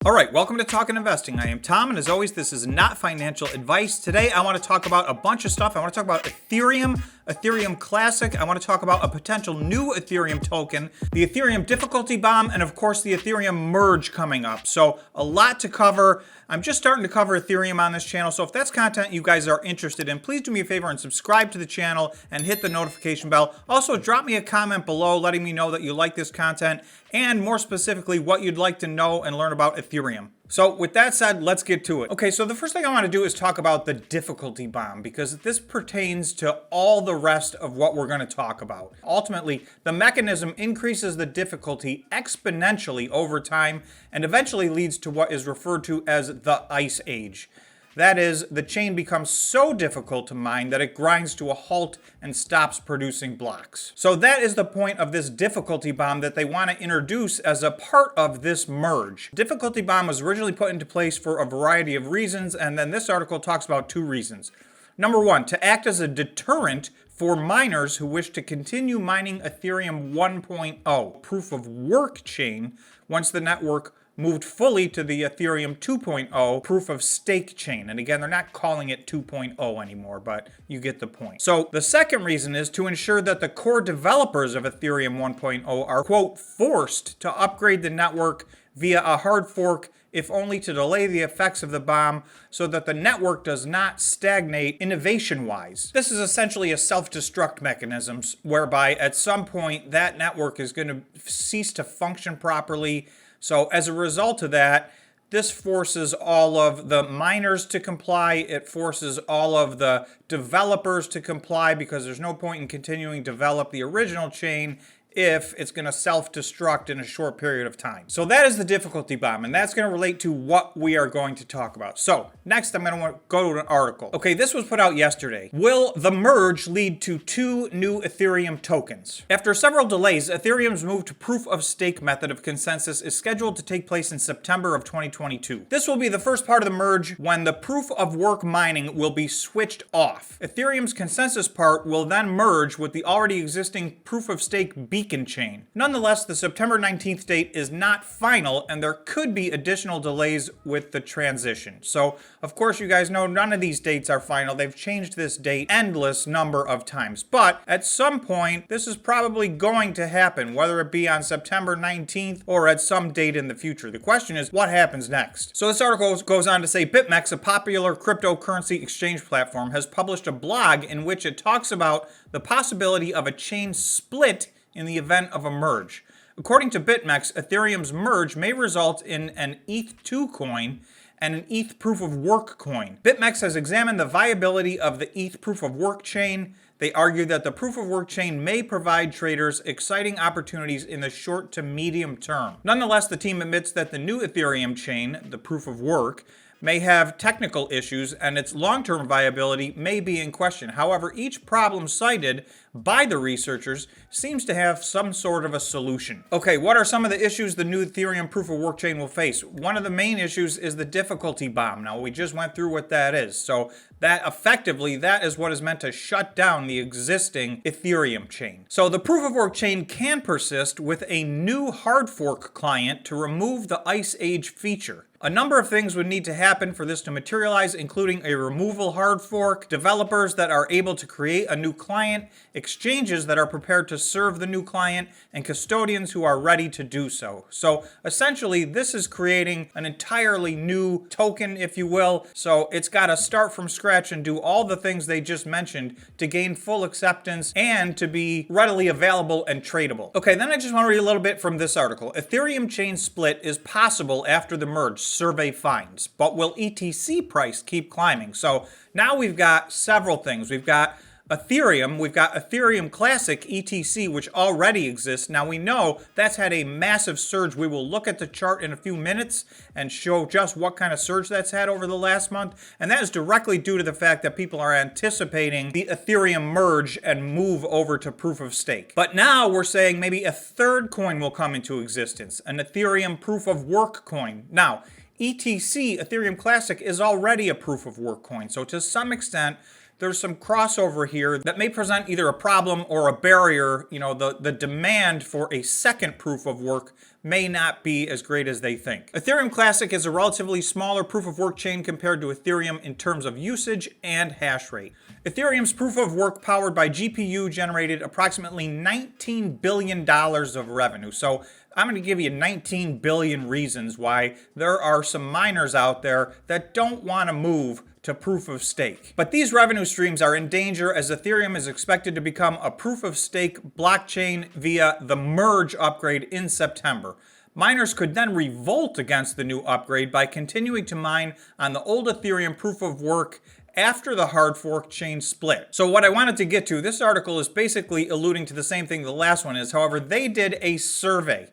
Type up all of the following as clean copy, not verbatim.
All right, welcome to Talkin' Investing. I am Tom, and as always, this is not financial advice. Today, I want to talk about a bunch of stuff. I want to talk about Ethereum, Ethereum Classic. I want to talk about a potential new Ethereum token, the Ethereum difficulty bomb, and of course, the Ethereum merge coming up. So, a lot to cover. I'm just starting to cover Ethereum on this channel, so if that's content you guys are interested in, please do me a favor and subscribe to the channel and hit the notification bell. Also, drop me a comment below letting me know that you like this content and more specifically what you'd like to know and learn about Ethereum. So with that said, let's get to it. Okay, so the first thing I want to do is talk about the difficulty bomb because this pertains to all the rest of what we're going to talk about. Ultimately, the mechanism increases the difficulty exponentially over time and eventually leads to what is referred to as the Ice Age. That is, the chain becomes so difficult to mine that it grinds to a halt and stops producing blocks. So that is the point of this difficulty bomb that they want to introduce as a part of this merge. Difficulty bomb was originally put into place for a variety of reasons, and then this article talks about two reasons. Number one, to act as a deterrent for miners who wish to continue mining Ethereum 1.0, proof of work chain, once the network moved fully to the Ethereum 2.0 proof of stake chain. And again, they're not calling it 2.0 anymore, but you get the point. So the second reason is to ensure that the core developers of Ethereum 1.0 are, quote, forced to upgrade the network via a hard fork, if only to delay the effects of the bomb so that the network does not stagnate innovation-wise. This is essentially a self-destruct mechanism whereby at some point that network is going to cease to function properly. So as a result of that, this forces all of the miners to comply. It forces all of the developers to comply because there's no point in continuing to develop the original chain if it's going to self-destruct in a short period of time. So that is the difficulty bomb, and that's going to relate to what we are going to talk about. So next, I'm going to go to an article. Okay, this was put out yesterday. Will the merge lead to two new Ethereum tokens? After several delays, Ethereum's move to proof of stake method of consensus is scheduled to take place in September of 2022. This will be the first part of the merge when the proof of work mining will be switched off. Ethereum's consensus part will then merge with the already existing proof of stake beacon chain. Nonetheless, the September 19th date is not final, and there could be additional delays with the transition. So, of course, you guys know none of these dates are final. They've changed this date endless number of times. But at some point, this is probably going to happen, whether it be on September 19th or at some date in the future. The question is, what happens next? So this article goes on to say, BitMEX, a popular cryptocurrency exchange platform, has published a blog in which it talks about the possibility of a chain split in the event of a merge. According to BitMEX, Ethereum's merge may result in an ETH2 coin and an ETH proof of work coin. BitMEX has examined the viability of the ETH proof of work chain. They argue that the proof of work chain may provide traders exciting opportunities in the short to medium term. Nonetheless, the team admits that the new Ethereum chain, the proof of work, may have technical issues and its long-term viability may be in question. However, each problem cited by the researchers seems to have some sort of a solution. Okay, what are some of the issues the new Ethereum proof of work chain will face? One of the main issues is the difficulty bomb. Now, we just went through what that is. So that effectively, that is what is meant to shut down the existing Ethereum chain. So the proof of work chain can persist with a new hard fork client to remove the Ice Age feature. A number of things would need to happen for this to materialize, including a removal hard fork, developers that are able to create a new client, exchanges that are prepared to serve the new client, and custodians who are ready to do so. So essentially, this is creating an entirely new token, if you will. So it's got to start from scratch and do all the things they just mentioned to gain full acceptance and to be readily available and tradable. Okay, then I just want to read a little bit from this article. Ethereum chain split is possible after the merge, survey finds, but will ETC price keep climbing? So now we've got several things. We've got Ethereum, we've got Ethereum Classic, ETC, which already exists. Now we know that's had a massive surge. We will look at the chart in a few minutes and show just what kind of surge that's had over the last month. And that is directly due to the fact that people are anticipating the Ethereum merge and move over to proof of stake. But now we're saying maybe a third coin will come into existence, an Ethereum proof of work coin. Now, ETC, Ethereum Classic, is already a proof of work coin. So to some extent, there's some crossover here that may present either a problem or a barrier. The demand for a second proof of work may not be as great as they think. Ethereum Classic is a relatively smaller proof of work chain compared to Ethereum in terms of usage and hash rate. Ethereum's proof of work powered by GPU generated approximately $19 billion of revenue. So I'm going to give you 19 billion reasons why there are some miners out there that don't want to move to proof of stake. But these revenue streams are in danger as Ethereum is expected to become a proof of stake blockchain via the merge upgrade in September. Miners could then revolt against the new upgrade by continuing to mine on the old Ethereum proof of work after the hard fork chain split. So what I wanted to get to, this article is basically alluding to the same thing the last one is. However, they did a survey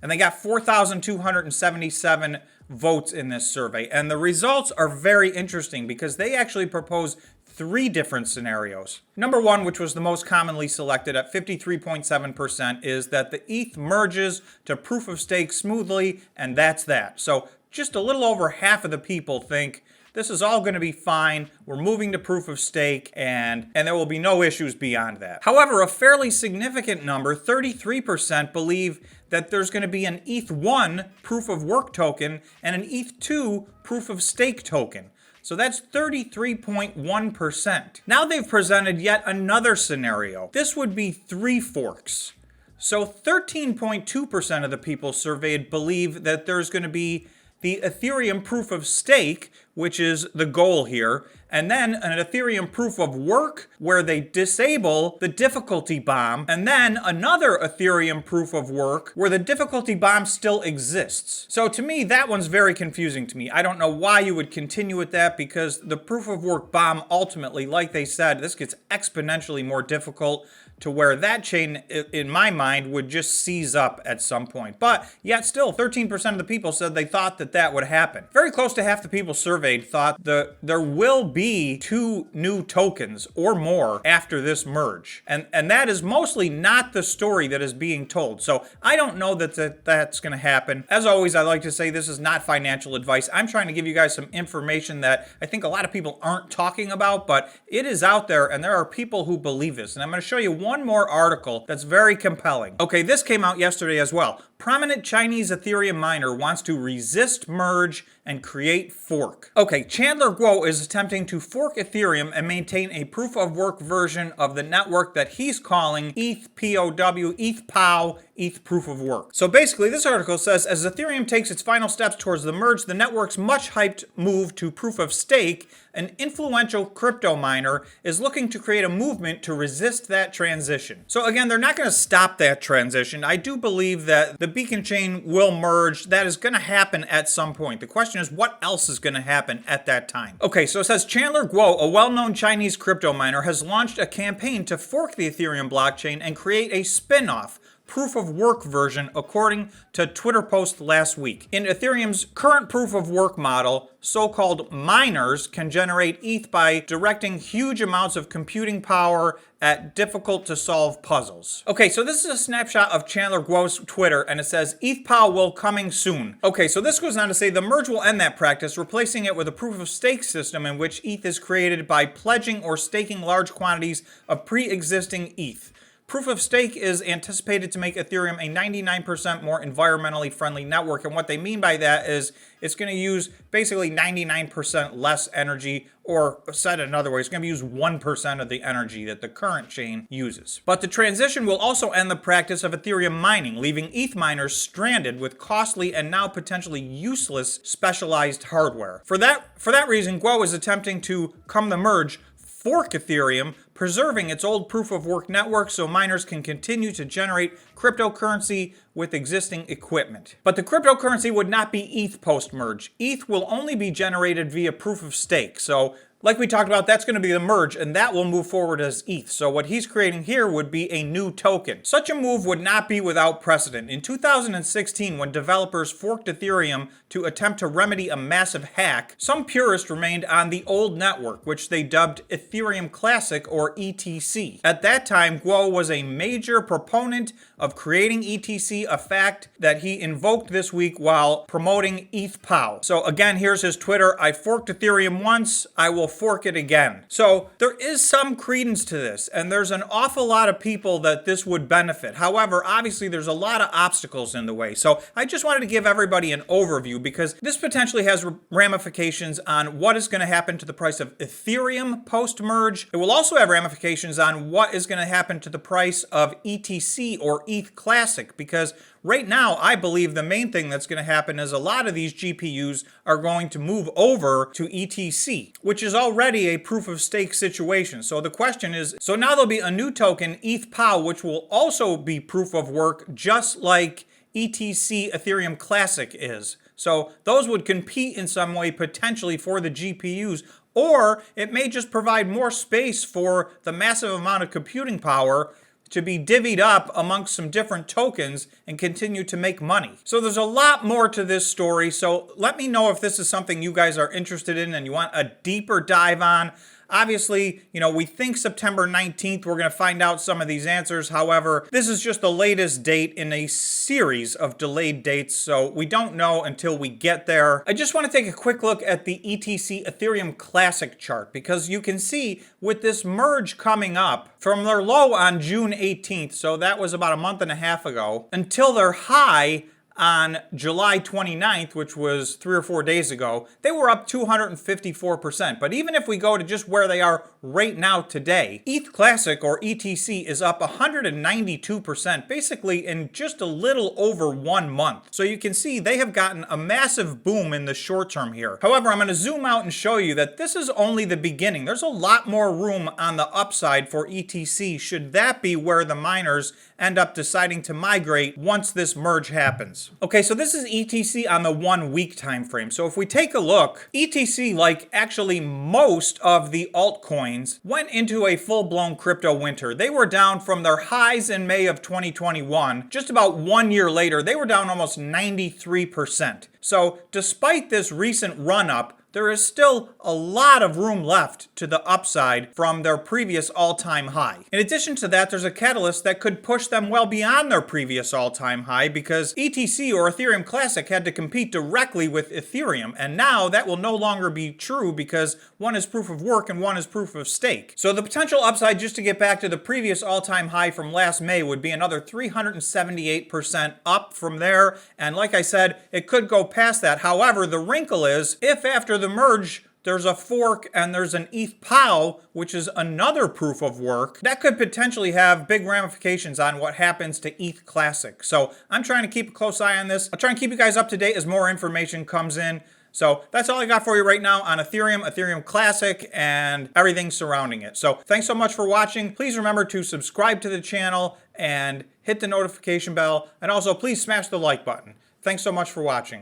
and they got 4,277 votes in this survey. And the results are very interesting because they actually propose 3 different scenarios. Number 1, which was the most commonly selected at 53.7%, is that the ETH merges to proof of stake smoothly, and that's that. So just a little over half of the people think this is all going to be fine. We're moving to proof of stake, and there will be no issues beyond that. However, a fairly significant number, 33%, believe that there's going to be an ETH1 proof of work token and an ETH2 proof of stake token. So that's 33.1%. Now they've presented yet another scenario. This would be 3 forks. So 13.2% of the people surveyed believe that there's going to be the Ethereum proof of stake, which is the goal here, and then an Ethereum proof of work where they disable the difficulty bomb, and then another Ethereum proof of work where the difficulty bomb still exists. So to me, that one's very confusing to me. I don't know why you would continue with that because the proof of work bomb ultimately, like they said, this gets exponentially more difficult to where that chain, in my mind, would just seize up at some point. But yet still, 13% of the people said they thought that that would happen. Very close to half the people surveyed thought there will be 2 new tokens or more after this merge. And that is mostly not the story that is being told. So I don't know that's going to happen. As always, I like to say this is not financial advice. I'm trying to give you guys some information that I think a lot of people aren't talking about, but it is out there and there are people who believe this. And I'm going to show you one more article that's very compelling. Okay, this came out yesterday as well. Prominent Chinese Ethereum miner wants to resist merge and create fork. Okay, Chandler Guo is attempting to fork Ethereum and maintain a proof of work version of the network that he's calling ETH POW, ETH POW, ETH proof of work. So basically, this article says, as Ethereum takes its final steps towards the merge, the network's much hyped move to proof of stake, an influential crypto miner is looking to create a movement to resist that transition. So again, they're not going to stop that transition. I do believe that the beacon chain will merge. That is going to happen at some point. The question is, what else is going to happen at that time? Okay, so it says Chandler Guo, a well-known Chinese crypto miner, has launched a campaign to fork the Ethereum blockchain and create a spin-off proof of work version, according to Twitter post last week. In Ethereum's current proof of work model, so-called miners can generate ETH by directing huge amounts of computing power at difficult to solve puzzles. Okay, so this is a snapshot of Chandler Guo's Twitter, and it says ETH POW will coming soon. Okay, so this goes on to say the merge will end that practice, replacing it with a proof of stake system in which ETH is created by pledging or staking large quantities of pre-existing ETH. Proof of stake is anticipated to make Ethereum a 99% more environmentally friendly network. And what they mean by that is it's going to use basically 99% less energy, or said another way, it's going to use 1% of the energy that the current chain uses. But the transition will also end the practice of Ethereum mining, leaving ETH miners stranded with costly and now potentially useless specialized hardware. For that reason, Guo is attempting to, come the merge, fork Ethereum, preserving its old proof of work network so miners can continue to generate cryptocurrency with existing equipment. But the cryptocurrency would not be ETH post-merge. ETH will only be generated via proof of stake. So like we talked about, that's going to be the merge, and that will move forward as ETH. So what he's creating here would be a new token. Such a move would not be without precedent. In 2016, when developers forked Ethereum to attempt to remedy a massive hack, some purists remained on the old network, which they dubbed Ethereum Classic, or ETC. At that time, Guo was a major proponent of creating ETC, a fact that he invoked this week while promoting ETH POW. So again, here's his Twitter. I forked Ethereum once. I will fork it again. So there is some credence to this, and there's an awful lot of people that this would benefit. However, obviously there's a lot of obstacles in the way. So I just wanted to give everybody an overview because this potentially has ramifications on what is going to happen to the price of Ethereum post-merge. It will also have ramifications on what is going to happen to the price of ETC or ETH Classic, because right now, I believe the main thing that's going to happen is a lot of these GPUs are going to move over to ETC, which is already a proof of stake situation. So the question is, so now there'll be a new token, ETH POW, which will also be proof of work, just like ETC Ethereum Classic is. So those would compete in some way potentially for the GPUs, or it may just provide more space for the massive amount of computing power to be divvied up amongst some different tokens and continue to make money. So there's a lot more to this story. So let me know if this is something you guys are interested in and you want a deeper dive on. Obviously, we think September 19th, we're going to find out some of these answers. However, this is just the latest date in a series of delayed dates, so we don't know until we get there. I just want to take a quick look at the ETC Ethereum Classic chart, because you can see with this merge coming up from their low on June 18th, so that was about a month and a half ago, until their high on July 29th, which was 3 or 4 days ago, they were up 254%. But even if we go to just where they are right now today, ETH Classic or ETC is up 192%, basically in just a little over 1 month. So you can see they have gotten a massive boom in the short term here. However, I'm going to zoom out and show you that this is only the beginning. There's a lot more room on the upside for ETC, should that be where the miners end up deciding to migrate once this merge happens. Okay, so this is ETC on the 1 week time frame. So if we take a look, ETC, like actually most of the altcoins, went into a full-blown crypto winter. They were down from their highs in May of 2021. Just about 1 year later, they were down almost 93%. So despite this recent run-up, there is still a lot of room left to the upside from their previous all-time high. In addition to that, there's a catalyst that could push them well beyond their previous all-time high, because ETC or Ethereum Classic had to compete directly with Ethereum, and now that will no longer be true because one is proof of work and one is proof of stake. So the potential upside, just to get back to the previous all-time high from last May, would be another 378% up from there, and like I said, it could go past that. However, the wrinkle is, if after the merge there's a fork and there's an ETH POW, which is another proof of work, that could potentially have big ramifications on what happens to ETH Classic. So I'm trying to keep a close eye on this. I'll try and keep you guys up to date as more information comes in. So that's all I got for you right now on Ethereum, Ethereum Classic, and everything surrounding it. So thanks so much for watching. Please remember to subscribe to the channel and hit the notification bell. And also please smash the like button. Thanks so much for watching.